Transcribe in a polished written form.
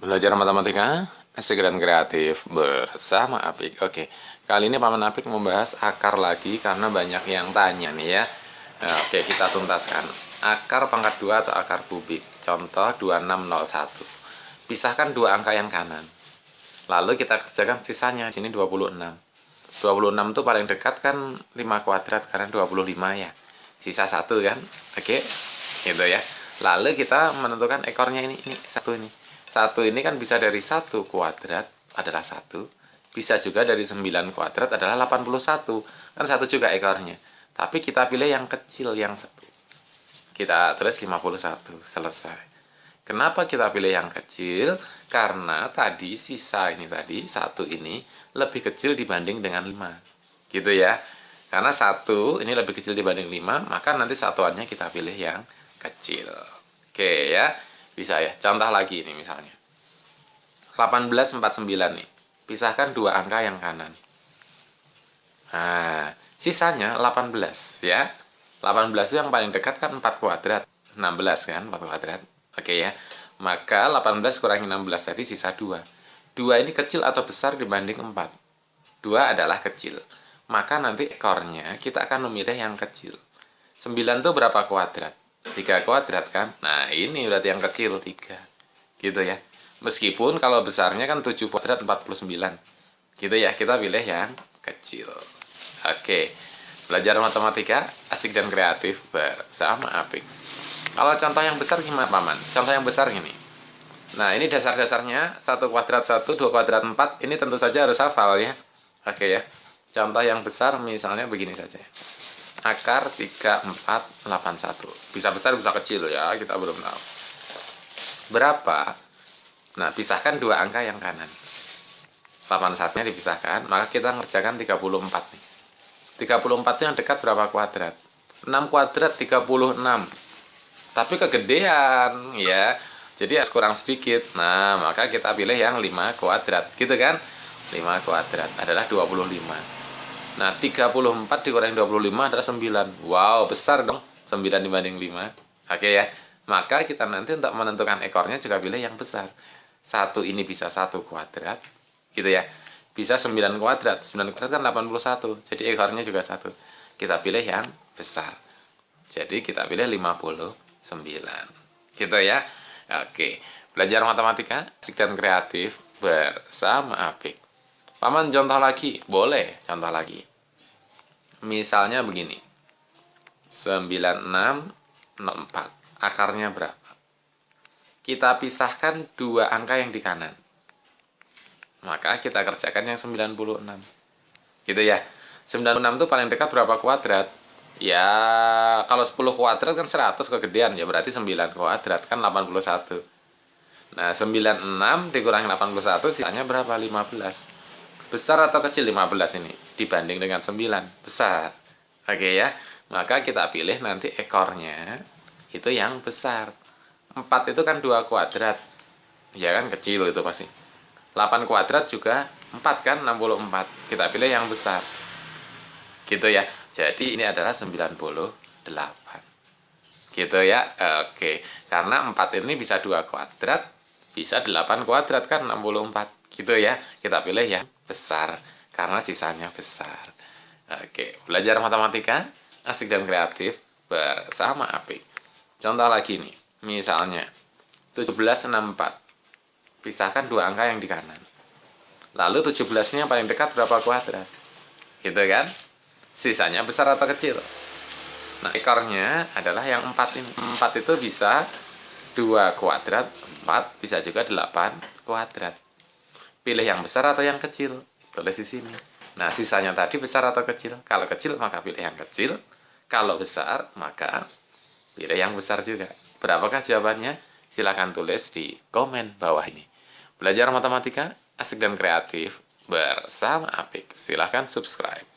Belajar matematika, asik dan kreatif bersama Apik. Oke, kali ini Paman Apik membahas akar lagi karena banyak yang tanya nih ya. Nah, oke, kita tuntaskan. Akar pangkat 2 atau akar kubik. Contoh 2601. Pisahkan dua angka yang kanan. Lalu kita kerjakan sisanya. Sini 26. 26 itu paling dekat kan 5 kuadrat karena 25 ya. Sisa 1 kan. Oke, gitu ya. Lalu kita menentukan ekornya ini satu ini. Satu ini kan bisa dari 1 kuadrat adalah 1. Bisa juga dari 9 kuadrat adalah 81. Kan 1 juga ekornya. Tapi kita pilih yang kecil, yang 1. Kita tulis 51. Selesai. Kenapa kita pilih yang kecil? Karena tadi sisa ini tadi, 1 ini lebih kecil dibanding dengan 5. Gitu ya. Karena 1 ini lebih kecil dibanding 5, maka nanti satuannya kita pilih yang kecil. Oke ya. Bisa ya. Contoh lagi ini misalnya. 1849 nih. Pisahkan dua angka yang kanan. Nah, sisanya 18 ya. 18 itu yang paling dekat kan 4 kuadrat. 16 kan 4 kuadrat. Oke ya. Maka 18 kurangi 16 tadi sisa 2. 2 ini kecil atau besar dibanding 4? 2 adalah kecil. Maka nanti ekornya kita akan memilih yang kecil. 9 itu berapa kuadrat? 3 kuadrat kan? Nah, ini berarti yang kecil 3. Gitu ya. Meskipun kalau besarnya kan 7 kuadrat 49. Gitu ya, kita pilih yang kecil. Oke. Belajar matematika asik dan kreatif bersama Apik. Kalau contoh yang besar gimana, Paman? Contoh yang besar gini. Nah, ini dasar-dasarnya 1 kuadrat 1, 2 kuadrat 4. Ini tentu saja harus hafal ya. Oke ya. Contoh yang besar misalnya begini saja. Akar 3481. Bisa besar bisa kecil ya, kita belum tahu. Berapa? Nah, pisahkan dua angka yang kanan. 81-nya dipisahkan, maka kita ngerjakan 34 nih. 34 itu yang dekat berapa kuadrat? 6 kuadrat 36. Tapi kegedean ya. Jadi harus kurang sedikit. Nah, maka kita pilih yang 5 kuadrat. Gitu kan? 5 kuadrat adalah 25. Nah, 34 dikurangi 25 adalah 9. Wow, besar dong. 9 dibanding 5. Oke ya. Maka kita nanti untuk menentukan ekornya juga pilih yang besar. 1 ini bisa 1 kuadrat. Gitu ya. Bisa 9 kuadrat. 9 kuadrat kan 81. Jadi ekornya juga 1. Kita pilih yang besar. Jadi kita pilih 59. Gitu ya. Oke. Belajar matematika asik dan kreatif bersama Apik. Paman contoh lagi, boleh contoh lagi. Misalnya begini. 9604. Akarnya berapa? Kita pisahkan dua angka yang di kanan. Maka kita kerjakan yang 96. Gitu ya. 96 itu paling dekat berapa kuadrat? Ya, kalau 10 kuadrat kan 100 kegedean. Ya berarti 9 kuadrat kan 81. Nah, 96 dikurangi 81 sisanya berapa? 15. Besar atau kecil 15 ini dibanding dengan 9? Besar. Oke ya. Maka kita pilih nanti ekornya itu yang besar. 4 itu kan 2 kuadrat. Ya kan kecil itu pasti. 8 kuadrat juga 4 kan 64. Kita pilih yang besar. Gitu ya. Jadi ini adalah 98. Gitu ya. Oke. Karena 4 ini bisa 2 kuadrat, bisa 8 kuadrat kan 64. Gitu ya. Kita pilih yang besar karena sisanya besar. Oke, belajar matematika asik dan kreatif bersama Apik. Contoh lagi nih. Misalnya 1764. Pisahkan dua angka yang di kanan. Lalu 17-nya paling dekat berapa kuadrat? Gitu kan? Sisanya besar atau kecil? Nah, ekornya adalah yang 4 ini. 4 itu bisa 2 kuadrat, 4 bisa juga 8 kuadrat. Pilih yang besar atau yang kecil? Tulis di sini. Nah, sisanya tadi besar atau kecil? Kalau kecil, maka pilih yang kecil. Kalau besar, maka pilih yang besar juga. Berapakah jawabannya? Silakan tulis di komen bawah ini. Belajar matematika asik dan kreatif bersama Apik. Silakan subscribe.